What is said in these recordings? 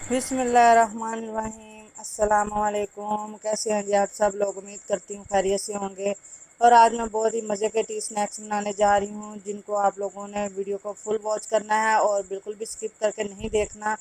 بسم اللہ الرحمن الرحیم، السلام علیکم۔ کیسے ہیں جی آپ سب لوگ؟ امید کرتی ہوں خیریت سے ہوں گے۔ اور آج میں بہت ہی مزے کے ٹی سنیکس بنانے جا رہی ہوں، جن کو آپ لوگوں نے ویڈیو کو فل واچ کرنا ہے اور بالکل بھی اسکپ کر کے نہیں دیکھنا۔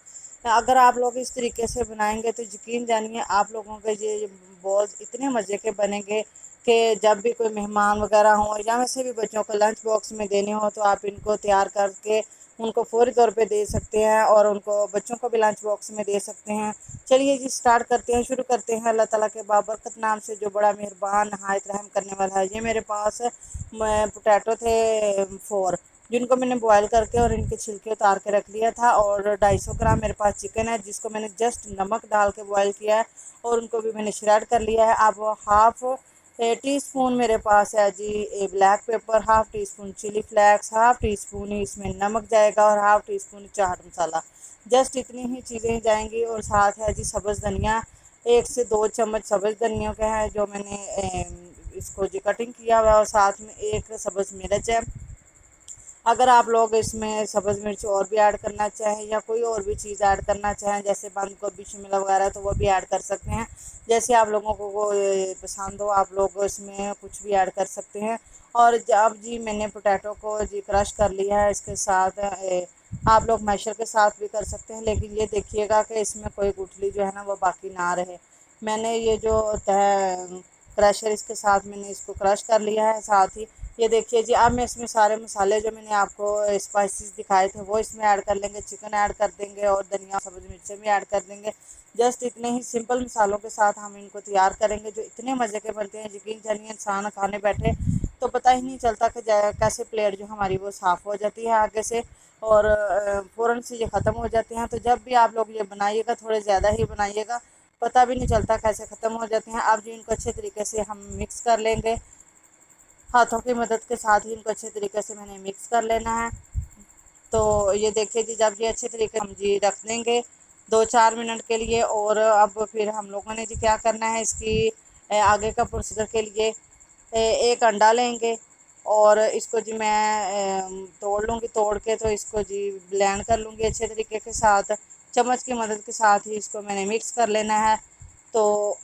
اگر آپ لوگ اس طریقے سے بنائیں گے تو یقین جانیے آپ لوگوں کے یہ بالز اتنے مزے کے بنیں گے کہ جب بھی کوئی مہمان وغیرہ ہوں یا ویسے بھی بچوں کو لنچ باکس میں دینے ہو تو آپ ان کو تیار کر کے ان کو فوری طور پہ دے سکتے ہیں، اور ان کو بچوں کو بھی لنچ باکس میں دے سکتے ہیں۔ چلیے جی اسٹارٹ کرتے ہیں، شروع کرتے ہیں اللہ تعالیٰ کے بابرکت نام سے جو بڑا مہربان نہایت رحم کرنے والا ہے۔ یہ میرے پاس پوٹیٹو تھے 4، جن کو میں نے بوائل کر کے اور ان کے چھلکے اتار کے رکھ لیا تھا، اور 250 گرام میرے پاس چکن ہے جس کو میں نے جسٹ نمک ڈال کے بوائل کیا ہے، اور ان کو بھی میں نے شریڈ کر لیا ہے۔ اب ہاف ٹی اسپون میرے پاس ہے جی black pepper, half teaspoon chilli flakes, half teaspoon ہی اس میں نمک جائے گا، اور half teaspoon chaat masala. Just اتنی ہی چیزیں جائیں گی، اور ساتھ ہے جی سبز دھنیا، 1 سے 2 چمچ سبز دھنیا کا ہے جو میں نے اس کو جی کٹنگ کیا ہوا ہے، اور ساتھ میں 1 سبز مرچ ہے۔ اگر آپ لوگ اس میں سبز مرچ اور بھی ایڈ کرنا چاہیں یا کوئی اور بھی چیز ایڈ کرنا چاہیں جیسے بند گوبھی شملہ وغیرہ تو وہ بھی ایڈ کر سکتے ہیں، جیسے آپ لوگوں کو وہ پسند ہو آپ لوگ اس میں کچھ بھی ایڈ کر سکتے ہیں۔ اور اب جی میں نے پوٹیٹو کو جی کرش کر لیا ہے، اس کے ساتھ آپ لوگ میشر کے ساتھ بھی کر سکتے ہیں، لیکن یہ دیکھیے گا کہ اس میں کوئی گٹھلی جو ہے نا وہ باقی نہ رہے۔ میں نے یہ جو ہے کریشر اس کے ساتھ میں نے اس کو کرش کر لیا ہے، ساتھ ہی یہ دیکھیے جی اب میں اس میں سارے مسالے جو میں نے آپ کو اسپائسیز دکھائے تھے وہ اس میں ایڈ کر لیں گے، چکن ایڈ کر دیں گے اور دھنیا سبز مرچیں بھی ایڈ کر دیں گے۔ جسٹ اتنے ہی سمپل مسالوں کے ساتھ ہم ان کو تیار کریں گے جو اتنے مزے کے بنتے ہیں، یقین جانیے انسان کھانے بیٹھے تو پتہ ہی نہیں چلتا کہ کیسے پلیٹ جو ہماری وہ صاف ہو جاتی ہے آگے سے، اور فوراً سے یہ ختم ہو جاتے ہیں۔ تو جب بھی آپ لوگ یہ بنائیے گا تھوڑے زیادہ ہی بنائیے گا، پتہ بھی نہیں چلتا کیسے ختم ہو جاتے ہیں۔ اب جو ان کو اچھے طریقے سے ہم مکس کر لیں گے، ہاتھوں کی مدد کے ساتھ ہی ان کو اچھے طریقے سے میں نے مکس کر لینا ہے۔ تو یہ دیکھیے جی جب یہ اچھے طریقے ہم جی رکھ دیں گے 2-4 منٹ کے لیے، اور اب پھر ہم لوگوں نے جی کیا کرنا ہے اس کی آگے کا پروسیجر کے لیے 1 انڈا لیں گے، اور اس کو جی میں توڑ لوں گی، توڑ کے تو اس کو جی بلینڈ کر لوں گی اچھے طریقے کے ساتھ، چمچ کی مدد کے ساتھ ہی اس کو میں نے مکس کر لینا ہے۔ تو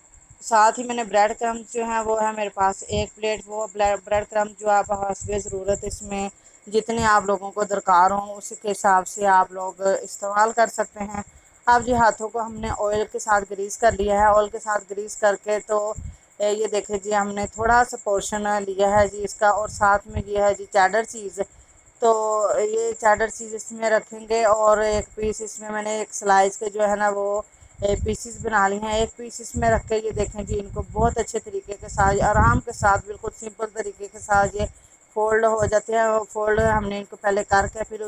ساتھ ہی میں نے بریڈ کرمز جو ہیں وہ ہے میرے پاس 1 پلیٹ، وہ بریڈ کرمز جو آپ حسب ضرورت اس میں جتنے آپ لوگوں کو درکار ہوں اس کے حساب سے آپ لوگ استعمال کر سکتے ہیں۔ اب جی ہاتھوں کو ہم نے آئل کے ساتھ گریس کر لیا ہے، آئل کے ساتھ گریس کر کے تو یہ دیکھیں جی ہم نے تھوڑا سا پورشن لیا ہے جی اس کا، اور ساتھ میں یہ ہے جی چیڈر چیز، تو یہ چیڈر چیز اس میں رکھیں گے، اور 1 پیس اس میں نے 1 سلائس کے جو ہے نا وہ پیسز بنا لی ہیں، 1 پیس اس میں رکھ کے یہ دیکھیں جی ان کو بہت اچھے طریقے کے ساتھ آرام کے ساتھ بالکل سمپل طریقے کے ساتھ یہ فولڈ ہو جاتے ہیں۔ فولڈ ہم نے ان کو پہلے کر کے پھر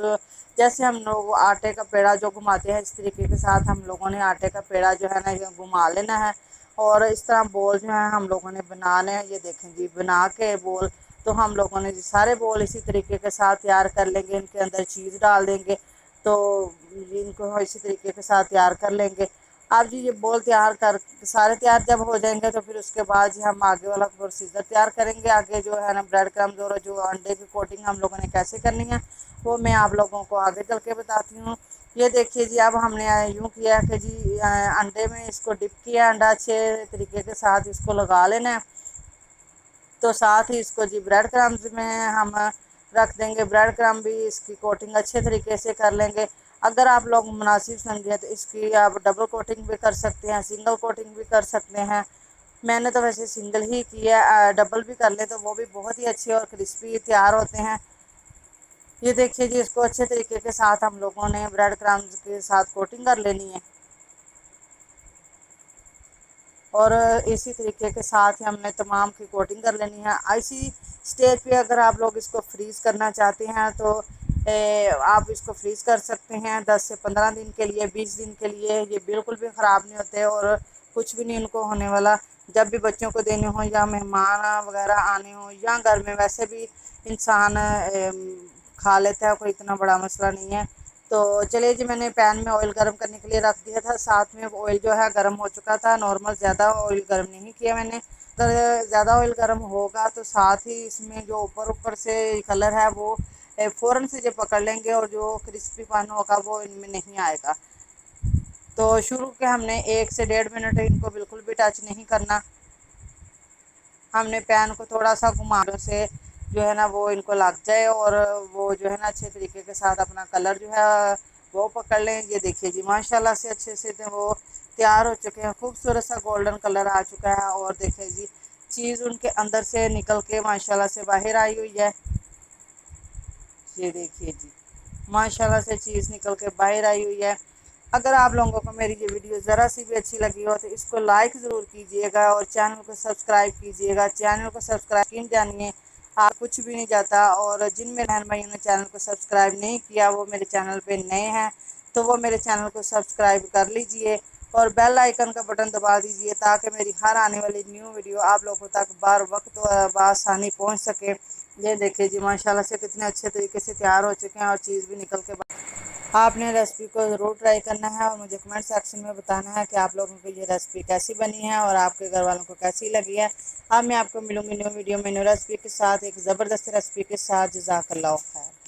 جیسے ہم لوگ آٹے کا پیڑا جو گھماتے ہیں اس طریقے کے ساتھ ہم لوگوں نے آٹے کا پیڑا جو ہے نا یہ گھما لینا ہے، اور اس طرح بول جو ہیں ہم لوگوں نے بنانے ہیں۔ یہ دیکھیں جی بنا کے بول تو ہم لوگوں نے جی سارے بول اسی طریقے کے ساتھ تیار کر لیں گے، ان کے اندر چیز ڈال دیں گے، تو ان کو اسی طریقے کے ساتھ تیار کر لیں گے۔ اب جی یہ بول تیار کر سارے تیار جب ہو جائیں گے تو پھر اس کے بعد جی ہم آگے والا پروسیجر تیار کریں گے۔ آگے جو ہے نا بریڈ کرمز اور جو انڈے کی کوٹنگ ہم لوگوں نے کیسے کرنی ہے وہ میں آپ لوگوں کو آگے چل کے بتاتی ہوں۔ یہ دیکھیے جی اب ہم نے یوں کیا کہ جی انڈے میں اس کو ڈپ کیا، انڈا اچھے طریقے کے ساتھ اس کو لگا لینا ہے، تو ساتھ ہی اس کو جی بریڈ کرمز میں ہم رکھ دیں گے، بریڈ کرم بھی اس کی کوٹنگ اچھے طریقے سے کر لیں گے۔ اگر آپ لوگ مناسب سمجھیں تو اس کی آپ ڈبل کوٹنگ بھی کر سکتے ہیں، سنگل کوٹنگ بھی کر سکتے ہیں۔ میں نے تو ویسے سنگل ہی کیا، ڈبل بھی کر لیں تو وہ بھی بہت ہی اچھے اور کرسپی تیار ہوتے ہیں۔ یہ دیکھیے جی اس کو اچھے طریقے کے ساتھ ہم لوگوں نے بریڈ کرمز کے ساتھ کوٹنگ کر لینی ہے، اور اسی طریقے کے ساتھ ہی ہم نے تمام کی کوٹنگ کر لینی ہے۔ اسی سٹیج پہ اگر آپ لوگ اس کو فریز کرنا چاہتے ہیں تو آپ اس کو فریز کر سکتے ہیں 10 سے 15 دن کے لیے، 20 دن کے لیے، یہ بالکل بھی خراب نہیں ہوتے اور کچھ بھی نہیں ان کو ہونے والا۔ جب بھی بچوں کو دینے ہوں یا مہمان وغیرہ آنے ہوں یا گھر میں ویسے بھی انسان کھا لیتا ہے، کوئی اتنا بڑا مسئلہ نہیں ہے۔ تو چلیے جی میں نے پین میں آئل گرم کرنے کے لیے رکھ دیا تھا، ساتھ میں آئل جو ہے گرم ہو چکا تھا، نارمل زیادہ آئل گرم نہیں کیا میں نے۔ اگر زیادہ آئل گرم ہوگا تو ساتھ ہی اس میں جو اوپر سے کلر ہے وہ فوراً سے جو پکڑ لیں گے، اور جو کرسپی پن ہوگا وہ ان میں نہیں آئے گا۔ تو شروع کے ہم نے 1 سے 1.5 منٹ ان کو بالکل بھی ٹچ نہیں کرنا. ہم نے پین کو تھوڑا سا گھمانے سے جو ہے نا وہ ان کو لگ جائے اور وہ جو ہے نا اچھے طریقے کے ساتھ اپنا کلر جو ہے وہ پکڑ لیں. یہ دیکھیے جی ماشاءاللہ سے اچھے سے وہ تیار ہو چکے ہیں. خوبصورت سا گولڈن کلر آ چکا ہے اور دیکھیں جی چیز ان کے اندر سے نکل کے ماشاءاللہ سے باہر آئی ہوئی ہے. یہ دیکھیے جی ماشاءاللہ سے چیز نکل کے باہر آئی ہوئی ہے. اگر آپ لوگوں کو میری یہ ویڈیو ذرا سی بھی اچھی لگی ہو تو اس کو لائک ضرور کیجیے گا اور چینل کو سبسکرائب کیجیے گا. چینل کو سبسکرائب کیوں جانیے آپ کچھ بھی نہیں جاتا. اور جن میں بہن بھائیوں نے چینل کو سبسکرائب نہیں کیا وہ میرے چینل پہ نئے ہیں تو وہ میرے چینل کو سبسکرائب کر لیجئے اور بیل آئیکن کا بٹن دبا دیجئے تاکہ میری ہر آنے والی نیو ویڈیو آپ لوگوں تک بر وقت بآسانی پہنچ سکے. یہ دیکھیں جی ماشاءاللہ سے کتنے اچھے طریقے سے تیار ہو چکے ہیں اور چیز بھی نکل کے آپ نے ریسیپی کو ضرور ٹرائی کرنا ہے اور مجھے کمنٹ سیکشن میں بتانا ہے کہ آپ لوگوں کو یہ ریسیپی کیسی بنی ہے اور آپ کے گھر والوں کو کیسی لگی ہے. اب میں آپ کو ملوں گی نیو ویڈیو میں نیو ریسیپی کے ساتھ ایک زبردست ریسیپی کے ساتھ. جزاک اللہ خیر.